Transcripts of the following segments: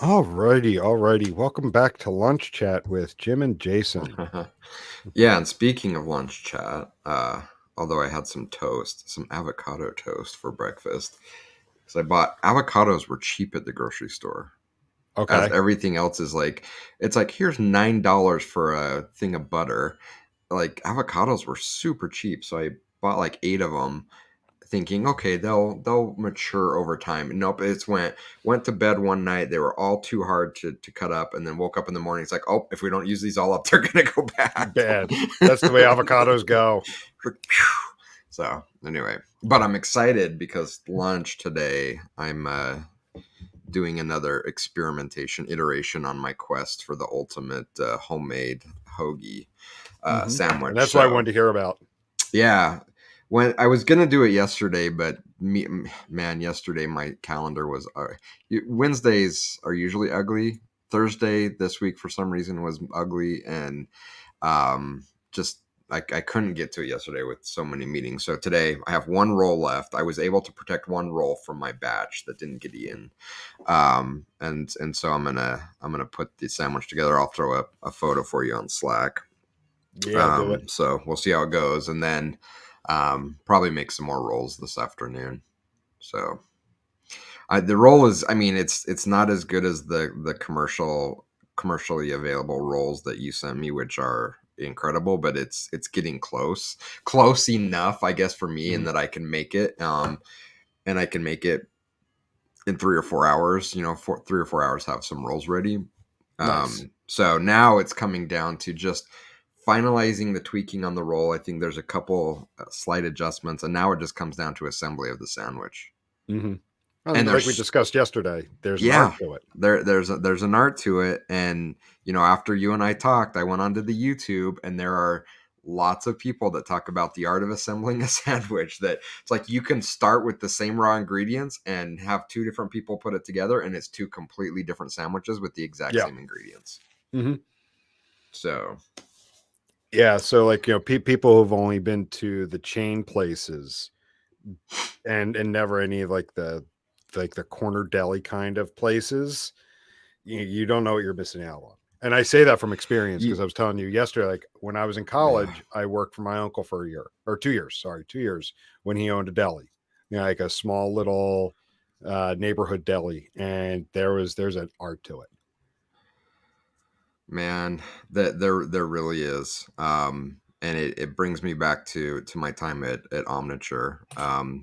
Alrighty. Welcome back to Lunch Chat with Jim and Jason. Yeah, and speaking of lunch chat, although I had some avocado toast for breakfast, because I bought avocados were cheap at the grocery store, as Okay. everything else is like, it's like here's $9 for a thing of butter. Like avocados were super cheap, so I bought like 8 of them, thinking, okay, they'll mature over time. Nope, it's went to bed one night. They were all too hard to cut up, and then woke up in the morning. It's like, oh, if we don't use these all up, they're gonna go bad. Bad. That's the way avocados go. So anyway, but I'm excited because lunch today I'm doing another experimentation iteration on my quest for the ultimate homemade hoagie And sandwich. that's what I So wanted to hear about. yeah, when I was gonna do it yesterday, but man, yesterday my calendar was Wednesdays are usually ugly. Thursday this week for some reason was ugly, and just I couldn't get to it yesterday with so many meetings. So today I have one roll left. I was able to protect one roll from my batch that didn't get in, and so I'm gonna put the sandwich together. I'll throw up a photo for you on Slack. Yeah, do it. So we'll see how it goes, and then probably make some more rolls this afternoon. So the roll is, I mean, it's not as good as the commercially available rolls that you sent me, which are incredible, but it's getting close enough, I guess, for me, in Mhm. that I can make it, and I can make it in 3 or 4 hours. 3 or 4 hours, have some rolls ready. Nice. So now it's coming down to just finalizing the tweaking on the roll. I think there's a couple slight adjustments, and now it just comes down to assembly of the sandwich. hmm And And like we there's discussed yesterday, there's an art yeah, to it. there's an art to it. And after you and I talked, I went onto the YouTube, and there are lots of people that talk about the art of assembling a sandwich. That it's like you can start with the same raw ingredients and have two different people put it together, and it's two completely different sandwiches with the exact Yeah. same ingredients. hmm So Yeah. So people who've only been to the chain places and never any of like the corner deli kind of places, you don't know what you're missing out on. And I say that from experience because you, I was telling you yesterday, like when I was in yeah. college, I worked for my uncle for a year or 2 years, sorry, 2 years when he owned a deli, like a small little neighborhood deli. And there's an art to it. Man, that there really is. And it brings me back to my time at Omniture.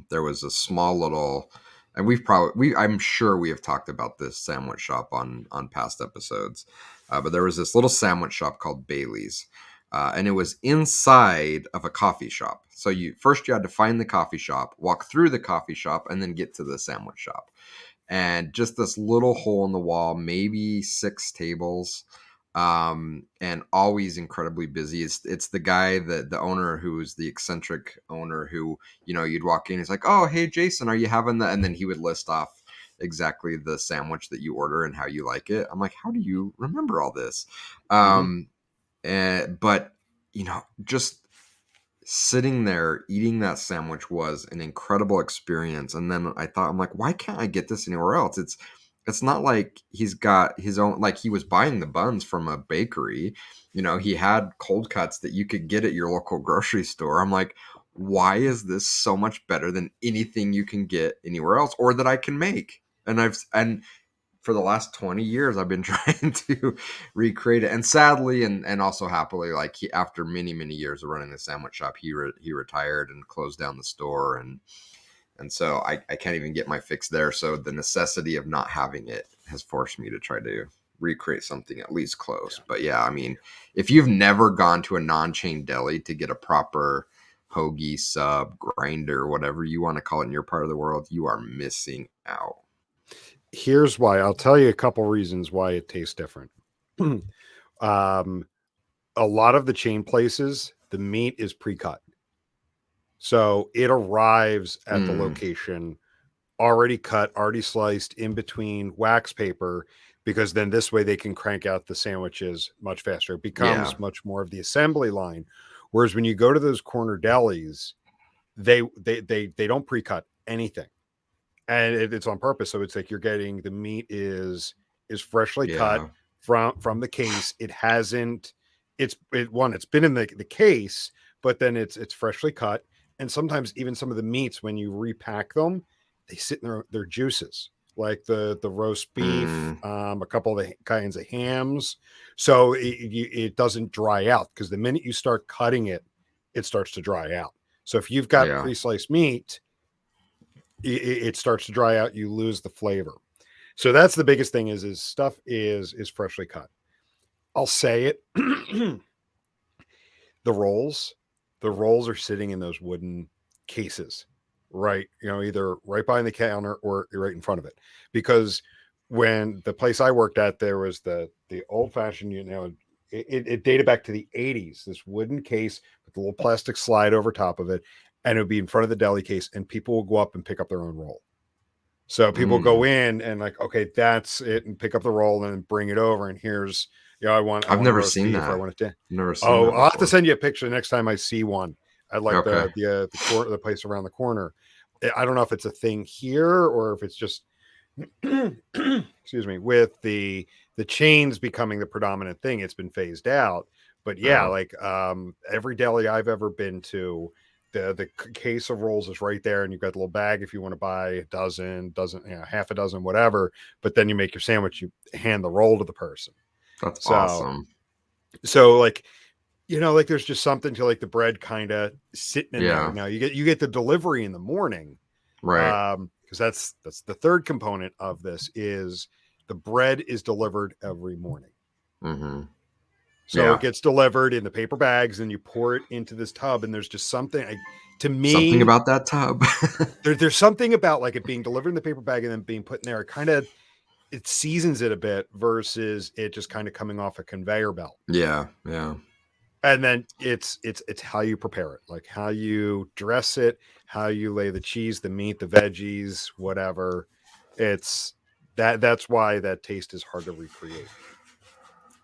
There was a small little, and I'm sure we have talked about this sandwich shop on past episodes. But there was this little sandwich shop called Bailey's. And it was inside of a coffee shop. So you had to find the coffee shop, walk through the coffee shop, and then get to the sandwich shop. And just this little hole in the wall, maybe 6 tables, and always incredibly busy. It's the guy, the owner, who's the eccentric owner, who you'd walk in, he's like, oh, hey Jason, are you having that? And then he would list off exactly the sandwich that you order and how you like it. I'm like, how do you remember all this? hmm But just sitting there eating that sandwich was an incredible experience. And then I'm like, why can't I get this anywhere else? It's not like he's got his own, like he was buying the buns from a bakery. He had cold cuts that you could get at your local grocery store. I'm like, why is this so much better than anything you can get anywhere else, or that I can make? And for the last 20 years I've been trying to recreate it. And sadly, and also happily, like after many years of running the sandwich shop, he retired and closed down the store. And so I can't even get my fix there. So the necessity of not having it has forced me to try to recreate something at least close. Yeah. But yeah, I mean, if you've never gone to a non-chain deli to get a proper hoagie, sub, grinder, whatever you want to call it in your part of the world, you are missing out. Here's why. I'll tell you a couple reasons why it tastes different. um, a lot of the chain places, the meat is pre-cut. So it arrives at the Mm, location already cut, already sliced in between wax paper, because then this way they can crank out the sandwiches much faster. It yeah. becomes much more of the assembly line. Whereas when you go to those corner delis, they don't pre-cut anything. And it's on purpose. So it's like you're getting the meat is is freshly cut Yeah. from the case. It hasn't. It's been in the case, but then it's freshly cut. And sometimes even some of the meats, when you repack them, they sit in their juices, like the roast beef, Mm, a couple of the kinds of hams. So it doesn't dry out, because the minute you start cutting it, it starts to dry out. So if you've got yeah. pre-sliced meat, it starts to dry out. You lose the flavor. So that's the biggest thing, is stuff is freshly cut. I'll say it. the rolls the rolls are sitting in those wooden cases, right, either right behind the counter or right in front of it, because when the place I worked at, there was the old fashioned, it dated back to the 80s, this wooden case with a little plastic slide over top of it, and it would be in front of the deli case, and people will go up and pick up their own roll. So people go Mm. in and like, okay, that's it, and pick up the roll and bring it over. And here's, I I've want a never roast seen beef, or I that. want it to. Never seen Oh, that I'll have to before. send you a picture the next time I see one. I like Okay. the place around the corner. I don't know if it's a thing here or if it's just excuse me, with the chains becoming the predominant thing, it's been phased out. But yeah, Oh, like every deli I've ever been to, the case of rolls is right there, and you've got the little bag if you want to buy a dozen, half a dozen, whatever. But then you make your sandwich, you hand the roll to the person. that's So awesome. like, like there's just something to like the bread kind of sitting in there. Yeah. Now you get the delivery in the morning, Right. because that's the third component of this, is the bread is delivered every morning. Mm-hmm. So it Yeah. gets delivered in the paper bags, and you pour it into this tub, and there's just something, to Something me, about that tub. there's something about like it being delivered in the paper bag and then being put in there. It kind of, it seasons it a bit versus it just kind of coming off a conveyor belt. Yeah. Yeah. And then it's how you prepare it, like how you dress it, how you lay the cheese, the meat, the veggies, whatever. It's that's why that taste is hard to recreate.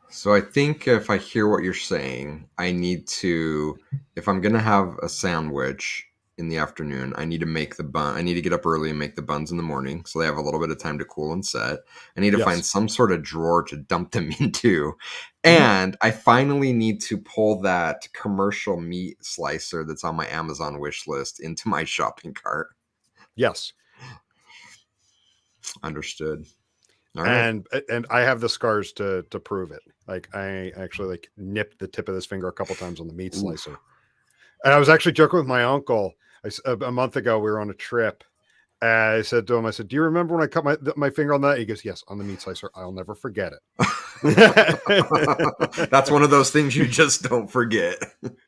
So I think if I hear what you're saying, I need to, if I'm gonna have a sandwich in the afternoon, I need to make the bun. I need to get up early and make the buns in the morning, so they have a little bit of time to cool and set. I need to find Yes. some sort of drawer to dump them into, Mhm. and I finally need to pull that commercial meat slicer that's on my Amazon wish list into my shopping cart. Yes. Understood. All right. And I have the scars to prove it. Like I actually like nipped the tip of this finger a couple times on the meat Oof. slicer. And I was actually joking with my uncle. A month ago, we were on a trip. I said to him, I said, "Do you remember when I cut my finger on that?" He goes, "Yes, on the meat slicer. I'll never forget it." That's one of those things you just don't forget.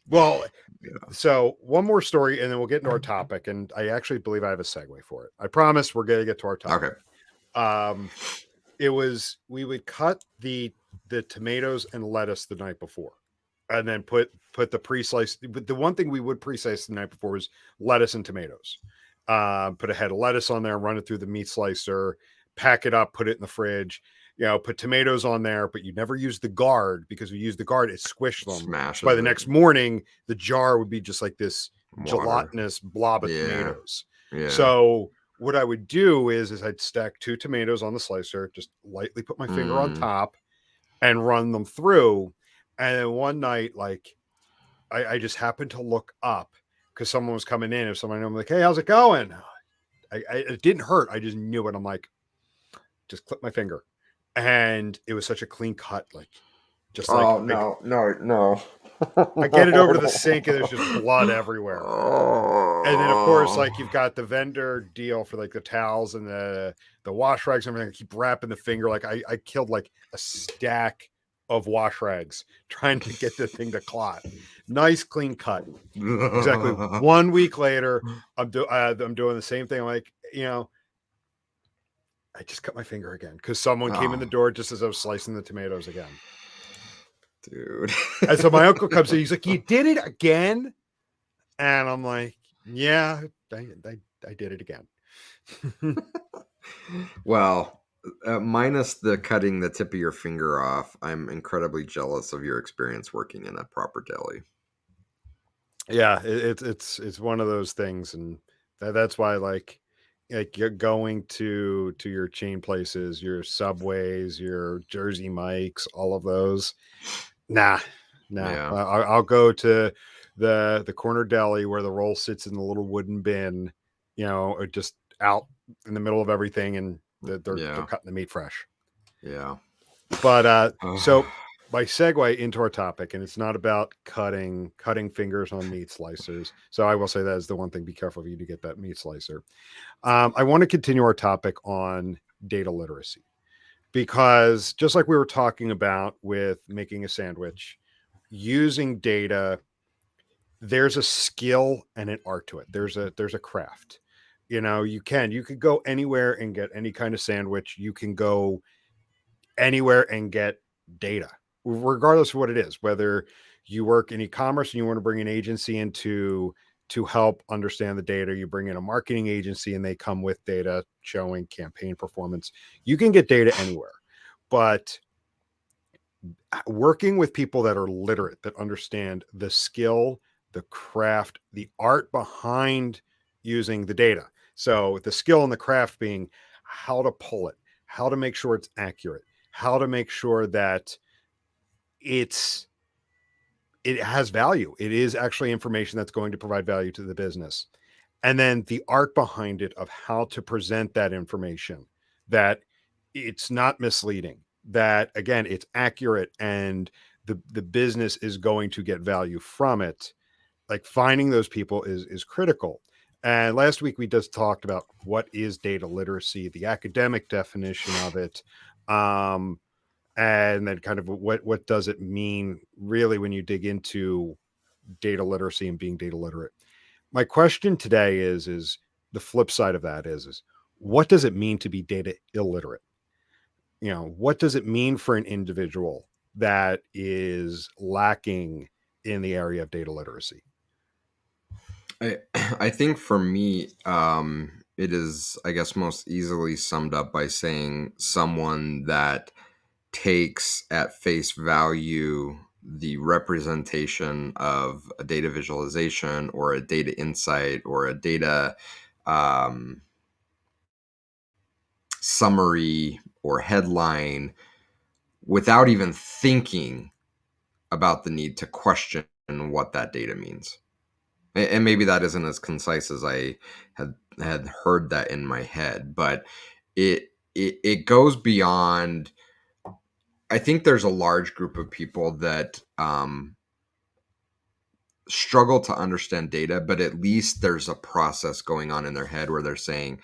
Well, Yeah. so one more story, and then we'll get into our topic. And I actually believe I have a segue for it. I promise we're going to get to our Okay. topic. Um, it was, we would cut the tomatoes and lettuce the night before, and then put the pre-sliced. But the one thing we would pre-slice the night before was lettuce and tomatoes. Put a head of lettuce on there, run it through the meat slicer, pack it up, put it in the fridge. Put tomatoes on there, but you never use the guard, because we use the guard, it squished them. So by Smashes the it. next morning, the jar would be just like this Water. gelatinous blob of Yeah. tomatoes. Yeah. So what I would do is I'd stack two tomatoes on the slicer, just lightly put my finger on Mm. top and run them through. And then one night, like I just happened to look up because someone was coming in. If someone, I'm like, "Hey, how's it going?" It didn't hurt. I just knew it. I'm like, just clip my finger, and it was such a clean cut, like just like Oh no, no, no. I get it over to the sink, and there's just blood everywhere. And then of course, Oh. like you've got the vendor deal for like the towels and the wash rags and everything. I keep wrapping the finger. Like I killed like a stack of wash rags trying to get the thing to clot. Nice clean cut. Exactly. 1 week later, I'm doing the same thing. I'm like, I just cut my finger again because someone came in Oh, the door just as I was slicing the tomatoes again. dude. And so my uncle comes in. He's like, "You did it again?" And I'm like, "Yeah, I did it again." Well, minus the cutting the tip of your finger off, I'm incredibly jealous of your experience working in a proper deli. Yeah, it's one of those things, and that's why, like, like you're going to your chain places, your Subways, your Jersey Mike's, all of those. Nah, nah. Yeah. I'll go to the corner deli where the roll sits in the little wooden bin, or just out in the middle of everything, and they're Yeah. cutting the meat fresh. Yeah. But so my segue into our topic, and it's not about cutting fingers on meat slicers. So I will say that is the one thing. Be careful if you do get that meat slicer. I want to continue our topic on data literacy because just like we were talking about with making a sandwich, using data, there's a skill and an art to it. There's a craft. You could go anywhere and get any kind of sandwich. You can go anywhere and get data, regardless of what it is, whether you work in e-commerce and you want to bring an agency to help understand the data, you bring in a marketing agency and they come with data showing campaign performance. You can get data anywhere. But working with people that are literate, that understand the skill, the craft, the art behind using the data. So the skill and the craft being how to pull it, how to make sure it's accurate, how to make sure that it's it has value. It is actually information that's going to provide value to the business. And then the art behind it of how to present that information, that it's not misleading, that again, it's accurate and the business is going to get value from it. Like finding those people is critical. And last week we just talked about what is data literacy, the academic definition of it. And then kind of what does it mean really when you dig into data literacy and being data literate. My question today is the flip side of that is what does it mean to be data illiterate? What does it mean for an individual that is lacking in the area of data literacy? I think for me, it is, I guess, most easily summed up by saying someone that takes at face value the representation of a data visualization or a data insight or a data um, summary or headline without even thinking about the need to question what that data means. And maybe that isn't as concise as I had heard that in my head, but it goes beyond. I think there's a large group of people that struggle to understand data, but at least there's a process going on in their head where they're saying,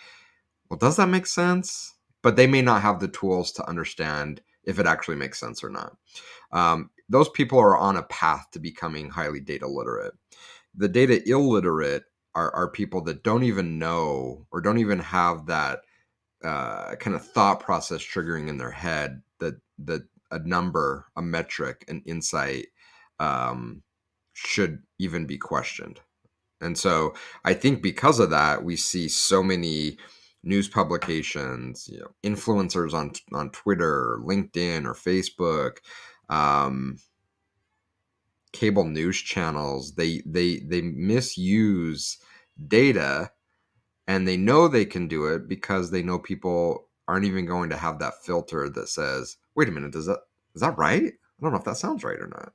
well, does that make sense? But they may not have the tools to understand if it actually makes sense or not. Those people are on a path to becoming highly data literate. The data illiterate are people that don't even know or don't even have that kind of thought process triggering in their head that a number, a metric, an insight um, should even be questioned. And so I think because of that, we see so many news publications, influencers on Twitter, or LinkedIn, or Facebook, um, cable news channels. They misuse data, and they know they can do it because they know people aren't even going to have that filter that says, "Wait a minute, is that right? I don't know if that sounds right or not."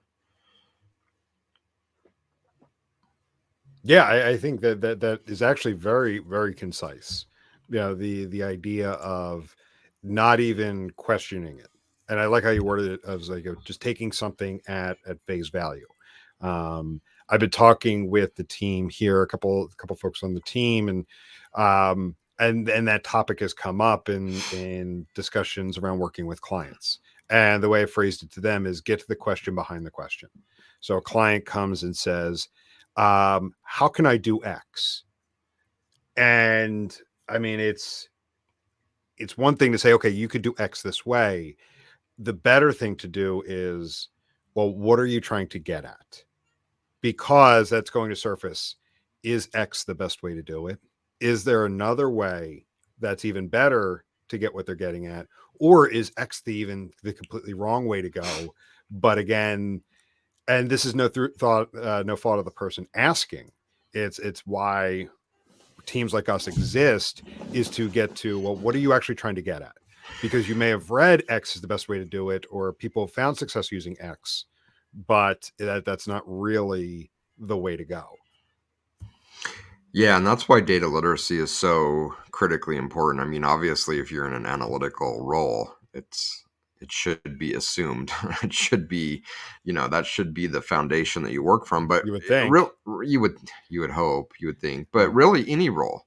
Yeah, I think that is actually very, very concise. The idea of not even questioning it. And I like how you worded it as like just taking something at face value. I've been talking with the team here, a couple folks on the team, and that topic has come up in discussions around working with clients. And the way I phrased it to them is get to the question behind the question. So a client comes and says, how can I do X? And I mean, it's one thing to say, okay, you could do X this way. The better thing to do is, well, what are you trying to get at? Because that's going to surface. Is X the best way to do it? Is there another way that's even better to get what they're getting at? Or is X the completely wrong way to go? But again, and this is no fault of the person asking. It's why teams like us exist is to get to, well, what are you actually trying to get at? Because you may have read X is the best way to do it, or people have found success using X, but that's not really the way to go. Yeah, and that's why data literacy is so critically important. I mean, obviously, if you're in an analytical role, it should be assumed. It should be, that should be the foundation that you work from. But You would think. real, you would hope, you would think. But Yeah. really, any role,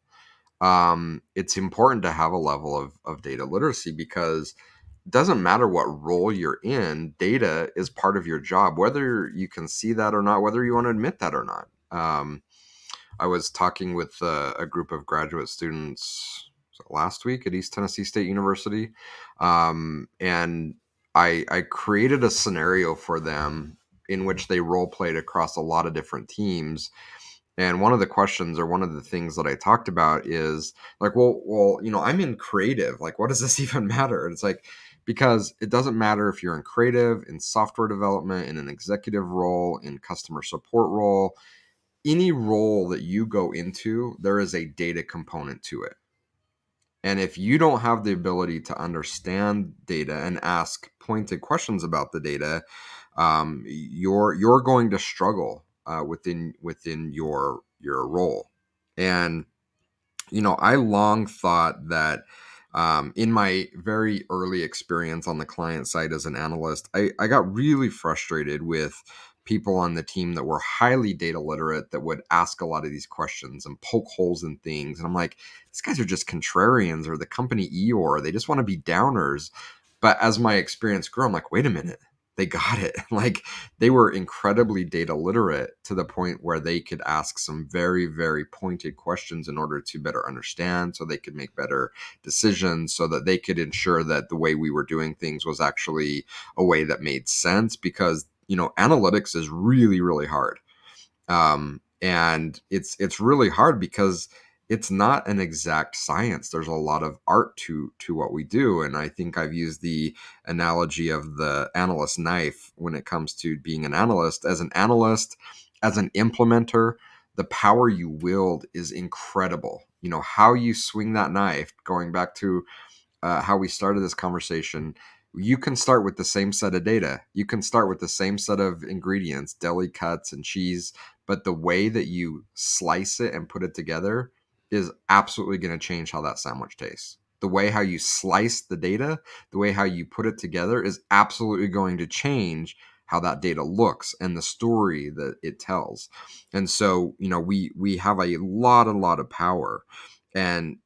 it's important to have a level of data literacy, because it doesn't matter what role you're in, data is part of your job, whether you can see that or not, whether you want to admit that or not. I was talking with a group of graduate students last week at East Tennessee State University, and I created a scenario for them in which they role played across a lot of different teams. And one of the questions, or one of the things that I talked about, is like, well, I'm in creative. Like, what does this even matter? And it's like, because it doesn't matter if you're in creative, in software development, in an executive role, in customer support role, any role that you go into, there is a data component to it. And if you don't have the ability to understand data and ask pointed questions about the data, you're going to struggle within your role. And I long thought that, in my very early experience on the client side as an analyst, I got really frustrated with people on the team that were highly data literate, that would ask a lot of these questions and poke holes in things. And I'm like, these guys are just contrarians, or the company Eeyore. They just want to be downers. But as my experience grew, I'm like, wait a minute. They got it. Like, they were incredibly data literate to the point where they could ask some very, very pointed questions in order to better understand, so they could make better decisions, so that they could ensure that the way we were doing things was actually a way that made sense. Because, analytics is really, really hard. And it's really hard because it's not an exact science. There's a lot of art to what we do. And I think I've used the analogy of the analyst knife when it comes to being an analyst. As an analyst, as an implementer, the power you wield is incredible. How you swing that knife, going back to how we started this conversation, you can start with the same set of data. You can start with the same set of ingredients, deli cuts and cheese, but the way that you slice it and put it together is absolutely going to change how that sandwich tastes. The way how you slice the data, the way how you put it together is absolutely going to change how that data looks and the story that it tells. And so, we have a lot of power, and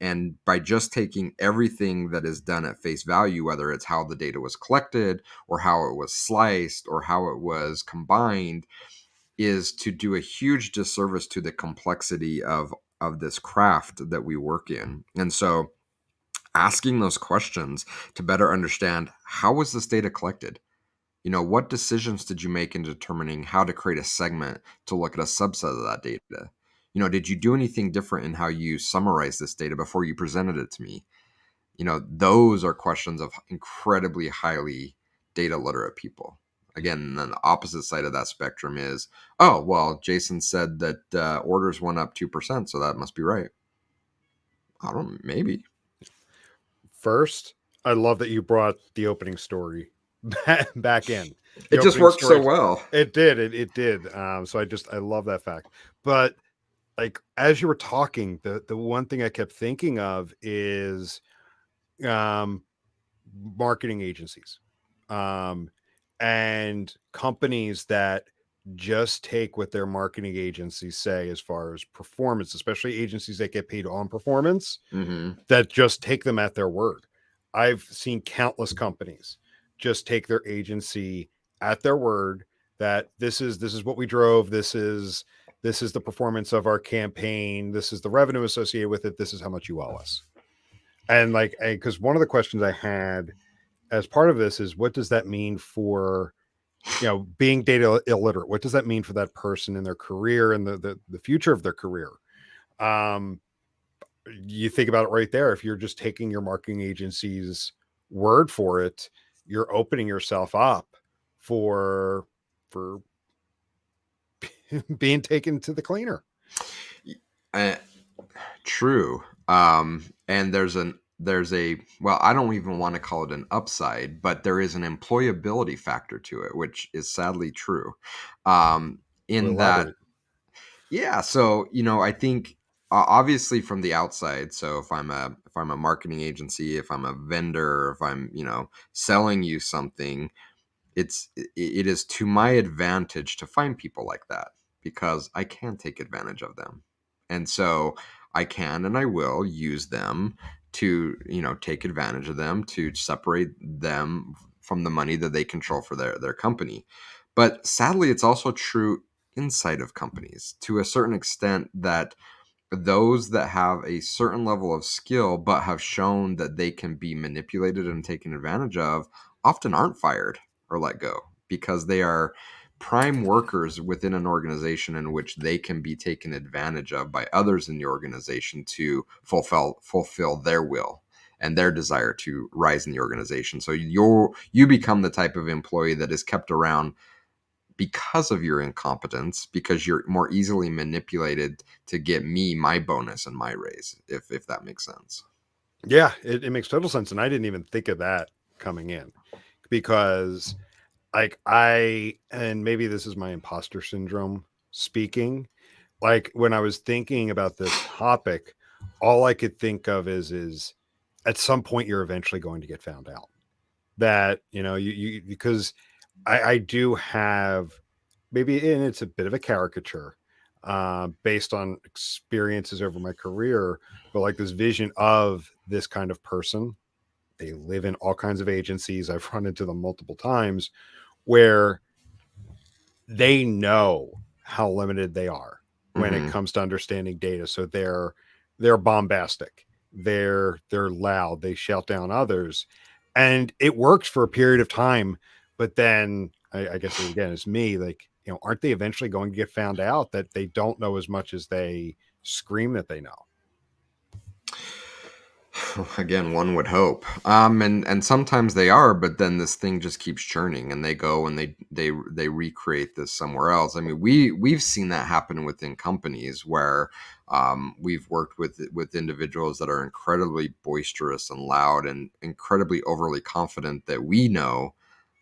by just taking everything that is done at face value, whether it's how the data was collected, or how it was sliced, or how it was combined, is to do a huge disservice to the complexity of this craft that we work in. And so, asking those questions to better understand, how was this data collected? What decisions did you make in determining how to create a segment to look at a subset of that data? Did you do anything different in how you summarize this data before you presented it to me? Those are questions of incredibly highly data literate people. Again, then the opposite side of that spectrum is, oh, well, Jason said that orders went up 2%, so that must be right. I don't, maybe. First, I love that you brought the opening story back in. The It just opening worked so story, well. it did. It did. So I love that fact. But like, as you were talking, the one thing I kept thinking of is um, marketing agencies, um, and companies that just take what their marketing agencies say as far as performance, especially agencies that get paid on performance, Mm-hmm. that just take them at their word. I've seen countless companies just take their agency at their word, that this is what we drove, this is the performance of our campaign, this is the revenue associated with it, this is how much you owe us. And like, because one of the questions I had as part of this is, what does that mean for being data illiterate? What does that mean for that person in their career and the future of their career? um you think about it right there. If you're just taking your marketing agency's word for it, you're opening yourself up for being taken to the cleaner. True. And there's a well, I don't even want to call it an upside, but there is an employability factor to it, which is sadly true. To In that, elaborate. yeah. So I think obviously from the outside. So if I'm a marketing agency, if I'm a vendor, if I'm selling you something, it is to my advantage to find people like that because I can take advantage of them. And so I can and I will use them to, take advantage of them to separate them from the money that they control for their company. But sadly, it's also true inside of companies to a certain extent that those that have a certain level of skill but have shown that they can be manipulated and taken advantage of often aren't fired or let go because they are prime workers within an organization in which they can be taken advantage of by others in the organization to fulfill their will and their desire to rise in the organization. So you become the type of employee that is kept around because of your incompetence, because you're more easily manipulated to get me my bonus and my raise, if that makes sense. Yeah, it makes total sense. And I didn't even think of that coming in because like and maybe this is my imposter syndrome speaking. Like when I was thinking about this topic, all I could think of is at some point you're eventually going to get found out. That, you because I do have maybe, and it's a bit of a caricature, based on experiences over my career, but like this vision of this kind of person. They live in all kinds of agencies. I've run into them multiple times where they know how limited they are when it Hmm. comes to understanding data. So they're bombastic. They're loud. They shout down others, and it works for a period of time. But then I guess it, again, it's me. Like, aren't they eventually going to get found out that they don't know as much as they scream that they know? Again, one would hope. And sometimes they are, but then this thing just keeps churning, and they go and they recreate this somewhere else. I mean, we've seen that happen within companies where we've worked with individuals that are incredibly boisterous and loud and incredibly overly confident that we know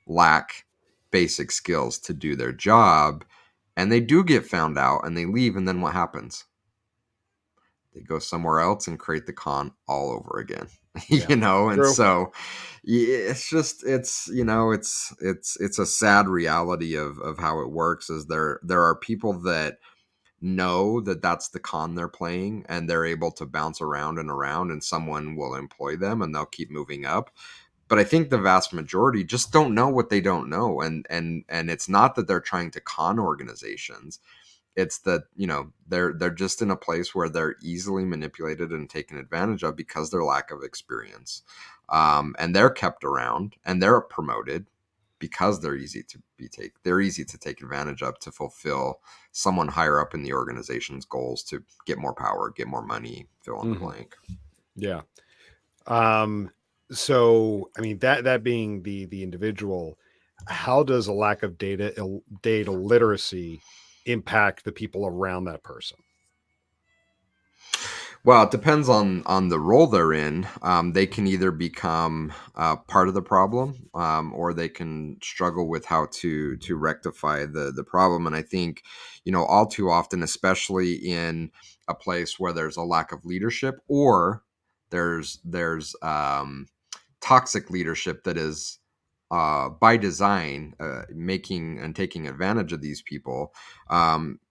lack basic skills to do their job, and they do get found out and they leave, and then what happens? They go somewhere else and create the con all over again. Yeah, And true. so yeah, it's just it's a sad reality of how it works is there are people that know that that's the con they're playing and they're able to bounce around and around and someone will employ them and they'll keep moving up. But I think the vast majority just don't know what they don't know, and it's not that they're trying to con organizations. It's that they're just in a place where they're easily manipulated and taken advantage of because their lack of experience, and they're kept around and they're promoted because they're easy to take advantage of to fulfill someone higher up in the organization's goals to get more power, get more money, fill in the Hmm. blank. Yeah. Um, so I mean that being the individual, how does a lack of data literacy impact the people around that person? Well, it depends on the role they're in. They can either become part of the problem, or they can struggle with how to rectify the problem. And I think, all too often, especially in a place where there's a lack of leadership, or there's toxic leadership that is by design making and taking advantage of these people.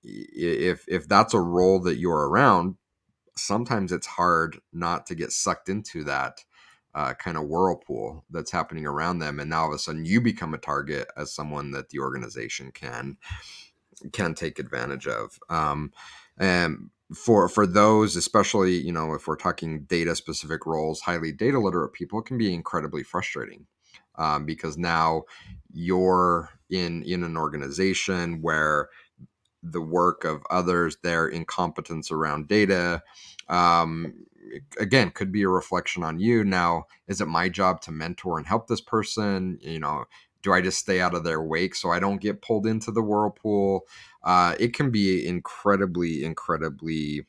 If that's a role that you're around, sometimes it's hard not to get sucked into that kind of whirlpool that's happening around them, and now all of a sudden you become a target as someone that the organization can take advantage of. And for those, especially if we're talking data specific roles, highly data literate people, it can be incredibly frustrating, because now you're in an organization where the work of others, their incompetence around data, again, could be a reflection on you. Now, is it my job to mentor and help this person? Do I just stay out of their wake so I don't get pulled into the whirlpool? It can be incredibly, incredibly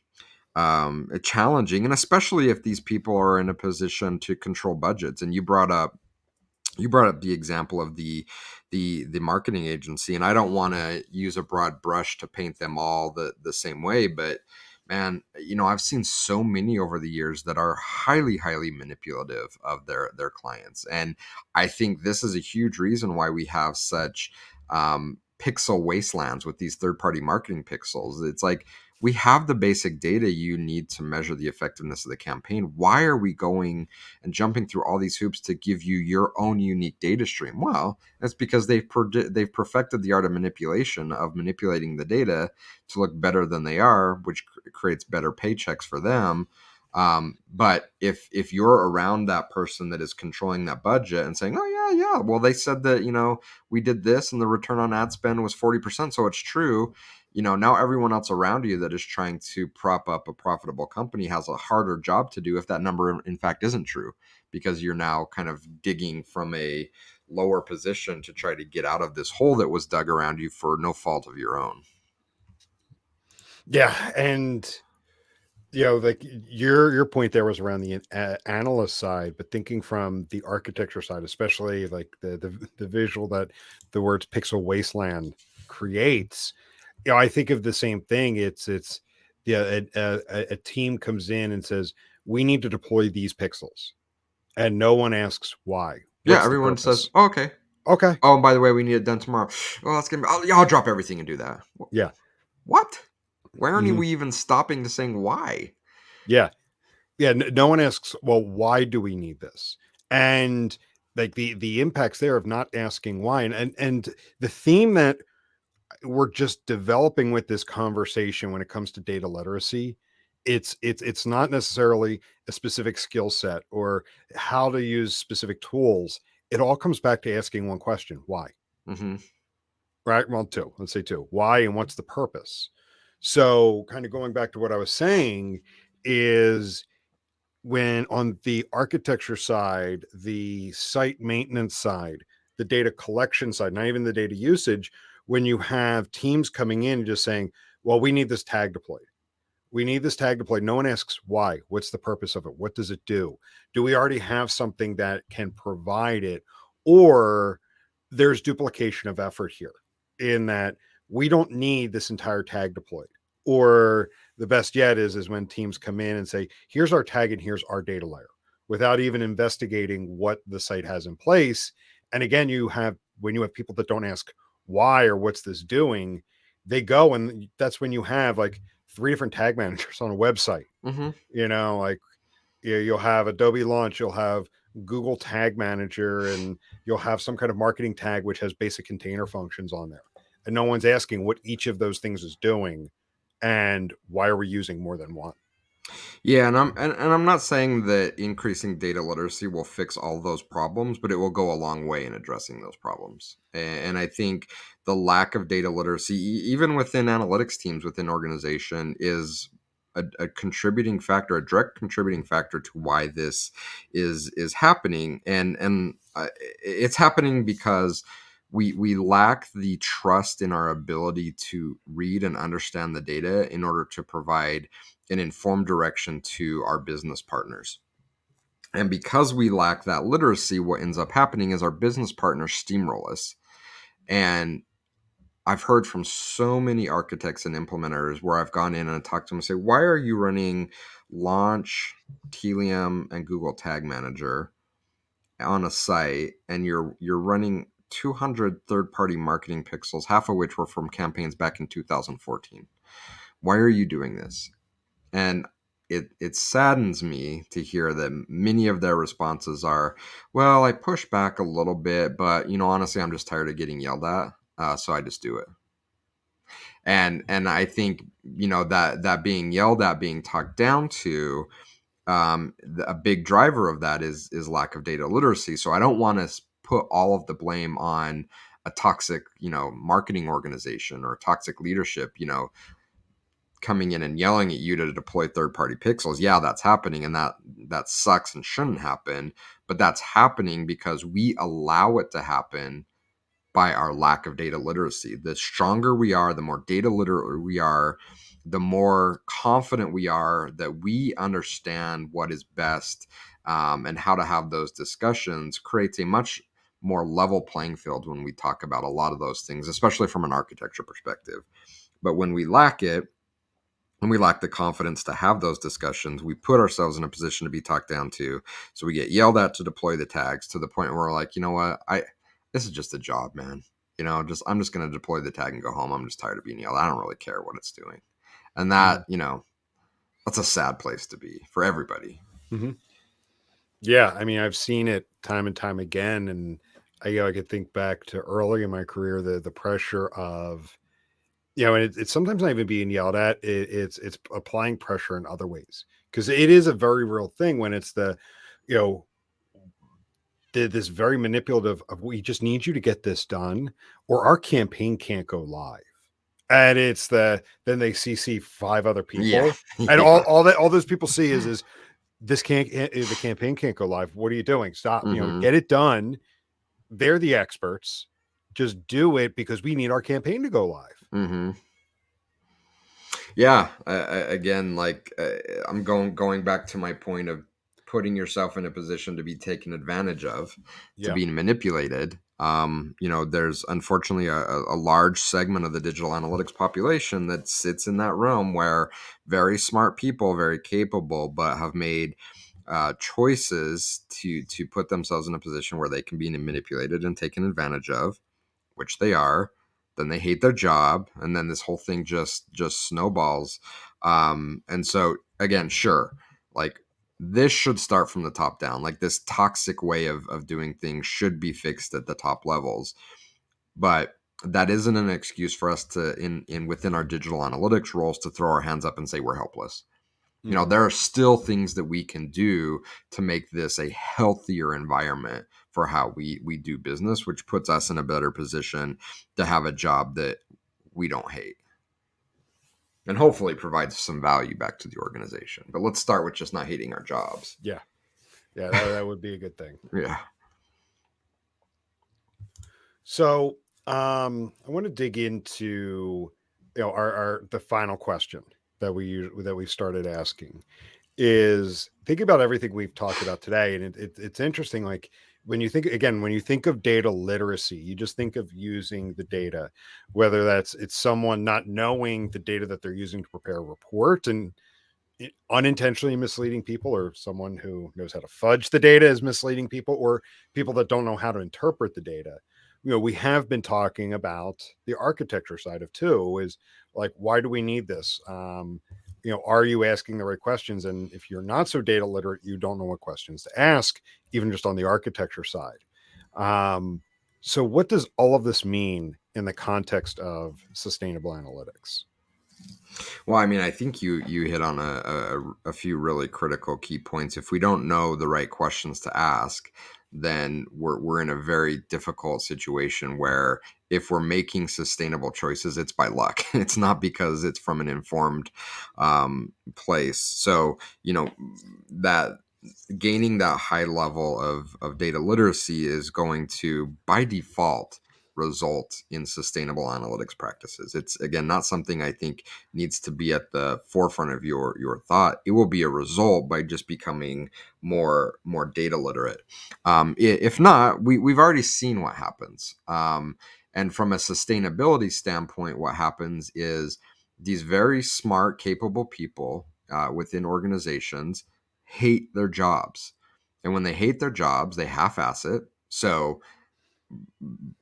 challenging, and especially if these people are in a position to control budgets. And you brought up the example of the marketing agency, and I don't want to use a broad brush to paint them all the same way, but man, I've seen so many over the years that are highly manipulative of their clients. And I think this is a huge reason why we have such pixel wastelands with these third party marketing pixels. It's like, we have the basic data you need to measure the effectiveness of the campaign. Why are we going and jumping through all these hoops to give you your own unique data stream? Well, that's because they've perfected the art of manipulation, of manipulating the data to look better than they are, which creates better paychecks for them. But if you're around that person that is controlling that budget and saying, oh yeah, well, they said that, we did this and the return on ad spend was 40%, so it's true. Now everyone else around you that is trying to prop up a profitable company has a harder job to do if that number in fact isn't true, because you're now kind of digging from a lower position to try to get out of this hole that was dug around you for no fault of your own. Yeah, and like your point there was around the analyst side, but thinking from the architecture side, especially like the visual that the words pixel wasteland creates. I think of the same thing. It's yeah, a team comes in and says we need to deploy these pixels, and no one asks why. Yeah, What's the everyone says, purpose? oh, okay. Okay. Oh, and by the way, we need it done tomorrow. Well, that's gonna be. I'll drop everything and do that. Yeah. What? Why aren't Hmm. we even stopping to saying why? Yeah. Yeah. No one asks, well, why do we need this? And like the impacts there of not asking why, and the theme that we're just developing with this conversation when it comes to data literacy, it's not necessarily a specific skill set or how to use specific tools. It all comes back to asking one question: why? Hmm. Right? Well, two. Let's say two. Why and what's the purpose? So, kind of going back to what I was saying is when on the architecture side, the site maintenance side, the data collection side, not even the data usage, when you have teams coming in and just saying, well, we need this tag deployed. We need this tag deployed. No one asks why. What's the purpose of it? What does it do? Do we already have something that can provide it? Or there's duplication of effort here in that we don't need this entire tag deployed. Or the best yet is when teams come in and say, here's our tag and here's our data layer without even investigating what the site has in place. And again, when you have people that don't ask why or what's this doing, they go and that's when you have like three different tag managers on a website. Hmm. Like you'll have Adobe Launch, you'll have Google Tag Manager, and you'll have some kind of marketing tag which has basic container functions on there. And no one's asking what each of those things is doing and why are we using more than one. Yeah, and I'm not saying that increasing data literacy will fix all those problems, but it will go a long way in addressing those problems. And I think the lack of data literacy, even within analytics teams within organization, is a contributing factor, a direct contributing factor to why this is happening. And it's happening because we lack the trust in our ability to read and understand the data in order to provide an informed direction to our business partners. And because we lack that literacy, what ends up happening is our business partners steamroll us. And I've heard from so many architects and implementers where I've gone in and talked to them and say, why are you running Launch, Telium, and Google Tag Manager on a site and you're running 200 third-party marketing pixels, half of which were from campaigns back in 2014? Why are you doing this? And it saddens me to hear that many of their responses are, well, I push back a little bit, but honestly, I'm just tired of getting yelled at, so I just do it. And I think that being yelled at, being talked down to, a big driver of that is lack of data literacy. So I don't want to put all of the blame on a toxic marketing organization or toxic leadership coming in and yelling at you to deploy third party pixels. Yeah, that's happening, and that sucks and shouldn't happen, but that's happening because we allow it to happen by our lack of data literacy. The stronger we are, the more data literate we are, the more confident we are that we understand what is best, and how to have those discussions, creates a much more level playing field when we talk about a lot of those things, especially from an architecture perspective. But when we lack it, when we lack the confidence to have those discussions, we put ourselves in a position to be talked down to. So we get yelled at to deploy the tags, to the point where we're like, you know what, this is just a job, man. Just I'm just going to deploy the tag and go home. I'm just tired of being yelled. I don't really care what it's doing. And that, Mhm. that's a sad place to be for everybody. Mhm. Yeah, I mean, I've seen it time and time again, and I could think back to early in my career, the pressure of, and it's sometimes not even being yelled at. It's applying pressure in other ways, because it is a very real thing when it's you know, this very manipulative of, we just need you to get this done, or our campaign can't go live. And it's then they CC five other Yeah. people, and Yeah. all those people see is this can't the campaign can't go live. What are you doing? Stop. Mm-hmm. Get it done. They're the experts. Just do it, because we need our campaign to go live. Mm-hmm. Yeah, again, like, I'm going back to my point of putting yourself in a position to be taken advantage of, to Yeah. being manipulated. There's unfortunately a large segment of the digital analytics population that sits in that realm, where very smart people, very capable, but have made choices to put themselves in a position where they can be manipulated and taken advantage of, which they are. Then they hate their job, and then this whole thing just snowballs. And so, again, sure, like, this should start from the top down. Like, this toxic way of doing things should be fixed at the top levels. But that isn't an excuse for us to, in within our digital analytics roles, to throw our hands up and say we're helpless. Hmm. There are still things that we can do to make this a healthier environment for how we do business, which puts us in a better position to have a job that we don't hate, and hopefully provides some value back to the organization. But let's start with just not hating our jobs. Yeah. Yeah. That would be a good thing. Yeah. So, I want to dig into, our the final question that we started asking is, think about everything we've talked about today, and it's interesting. Like, when you think of data literacy, you just think of using the data, whether it's someone not knowing the data that they're using to prepare a report and unintentionally misleading people, or someone who knows how to fudge the data is misleading people, or people that don't know how to interpret the data. We have been talking about the architecture side of too, is like, why do we need this? Are you asking the right questions? And if you're not so data literate, you don't know what questions to ask, even just on the architecture side. So what does all of this mean in the context of sustainable analytics? Well, I mean, I think you hit on a few really critical key points. If we don't know the right questions to ask, then we're in a very difficult situation, where if we're making sustainable choices, it's by luck. It's not because it's from an informed place. So, that gaining that high level of data literacy is going to, by default, result in sustainable analytics practices. It's, again, not something I think needs to be at the forefront of your thought. It will be a result by just becoming more data literate. If not, we've already seen what happens. And from a sustainability standpoint, what happens is these very smart, capable people within organizations hate their jobs. And when they hate their jobs, they half-ass it. So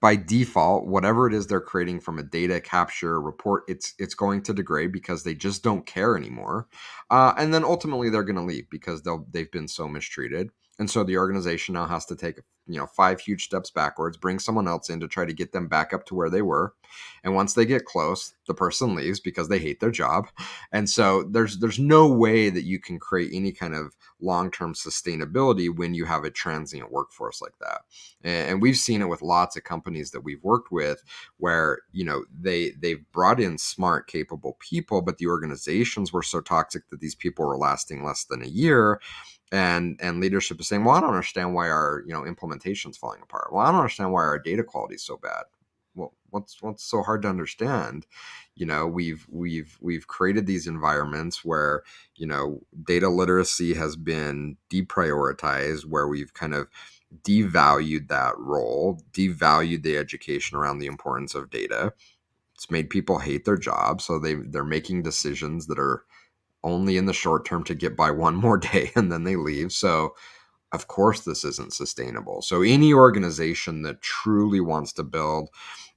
by default, whatever it is they're creating from a data capture report, it's going to degrade, because they just don't care anymore. And then ultimately they're going to leave, because they've been so mistreated. And so the organization now has to take, 5 huge steps backwards, bring someone else in to try to get them back up to where they were. And once they get close, the person leaves because they hate their job. And so there's no way that you can create any kind of long-term sustainability when you have a transient workforce like that. And we've seen it with lots of companies that we've worked with, where they've brought in smart, capable people, but the organizations were so toxic that these people were lasting less than a year. And leadership is saying, well, I don't understand why our implementation's falling apart. Well, I don't understand why our data quality is so bad. Well, what's so hard to understand? We've created these environments where data literacy has been deprioritized, where we've kind of devalued that role, devalued the education around the importance of data. It's made people hate their job, so they're making decisions that are only in the short term to get by one more day, and then they leave. So of course this isn't sustainable. So any organization that truly wants to build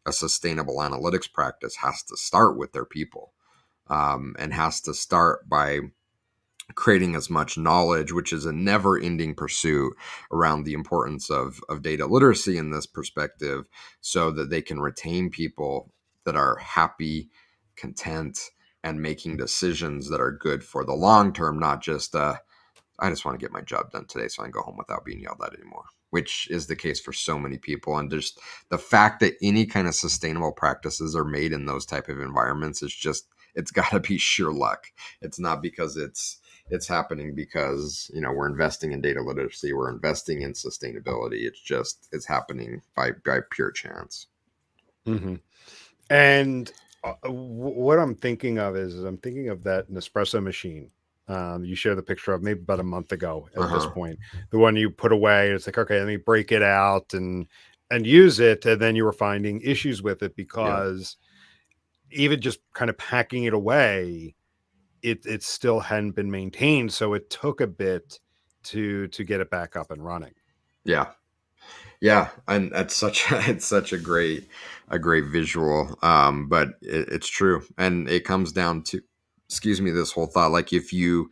a sustainable analytics practice has to start with their people, and has to start by creating as much knowledge, which is a never ending pursuit around the importance of data literacy in this perspective, so that they can retain people that are happy, content, and making decisions that are good for the long term, not just I just want to get my job done today so I can go home without being yelled at anymore, which is the case for so many people. And just the fact that any kind of sustainable practices are made in those type of environments is just, it's got to be sheer luck. It's not because it's happening because, we're investing in data literacy, we're investing in sustainability. It's happening by pure chance. Mm-hmm. And what I'm thinking of is I'm thinking of that Nespresso machine. You shared the picture of maybe about a month ago at this Uh-huh. point, the one you put away. It's like, okay, let me break it out and use it. And then you were finding issues with it Yeah. because even just kind of packing it away, it still hadn't been maintained. So it took a bit to get it back up and running. Yeah. Yeah, and that's such it's such a great visual. But it's true, and it comes down to, excuse me, this whole thought. Like if you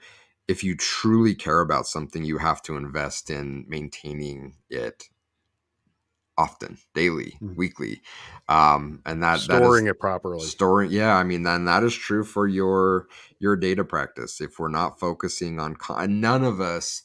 truly care about something, you have to invest in maintaining it often, daily, Mhm. weekly, and that is Storing it properly. storing. Yeah, I mean, then that is true for your data practice. If we're not focusing on, none of us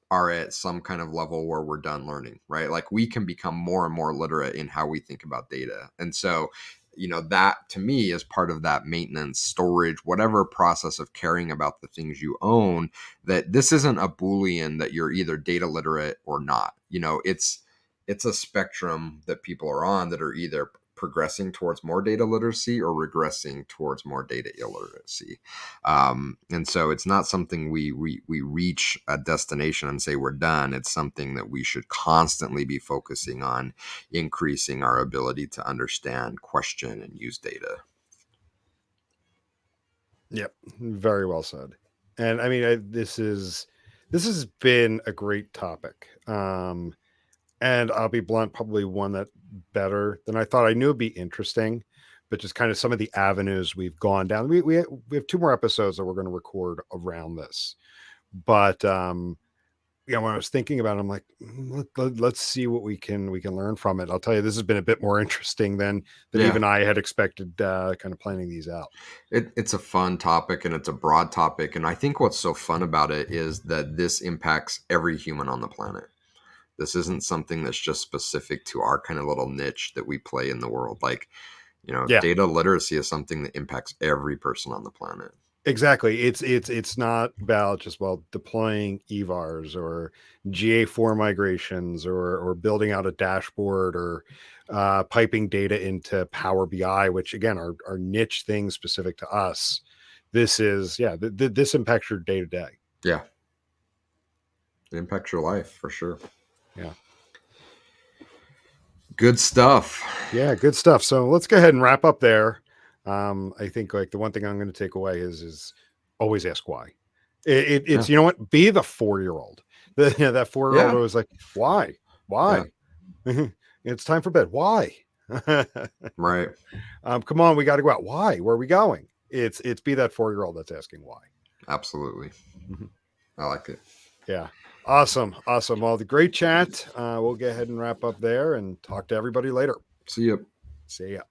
are at some kind of level where we're done learning, right? Like we can become more and more literate in how we think about data. And so, that to me is part of that maintenance, storage, whatever process of caring about the things you own, that this isn't a Boolean that you're either data literate or not. It's a spectrum that people are on that are either progressing towards more data literacy or regressing towards more data illiteracy. And so it's not something we reach a destination and say we're done. It's something that we should constantly be focusing on increasing our ability to understand, question, and use data. Yep, very well said. And I mean, this has been a great topic. And I'll be blunt, probably one that better than I thought. I knew it'd be interesting, but just kind of some of the avenues we've gone down. We have two more episodes that we're going to record around this, but when I was thinking about it, I'm like, let's see what we can learn from it. I'll tell you, this has been a bit more interesting than Yeah. even I had expected. Kind of planning these out. It's a fun topic and it's a broad topic. And I think what's so fun about it is that this impacts every human on the planet. This isn't something that's just specific to our kind of little niche that we play in the world. Like, Yeah, data literacy is something that impacts every person on the planet. exactly. It's not about just deploying EVARs or GA4 migrations or building out a dashboard or piping data into Power BI, which again are niche things specific to us. This is this impacts your day to day. Yeah, it impacts your life for sure. Yeah. Good stuff. Yeah, good stuff. So let's go ahead and wrap up there. I think like the one thing I'm going to take away is always ask why. Yeah. It's be the 4-year old. That 4-year old Yeah. was like, Yeah. why? It's time for bed. Why? Right. Come on, we got to go out. Why? Where are we going? It's be that 4-year old that's asking why. Absolutely. Mhm. I like it. Yeah. Awesome. Awesome. Well, the great chat. We'll go ahead and wrap up there and talk to everybody later. See you. See ya.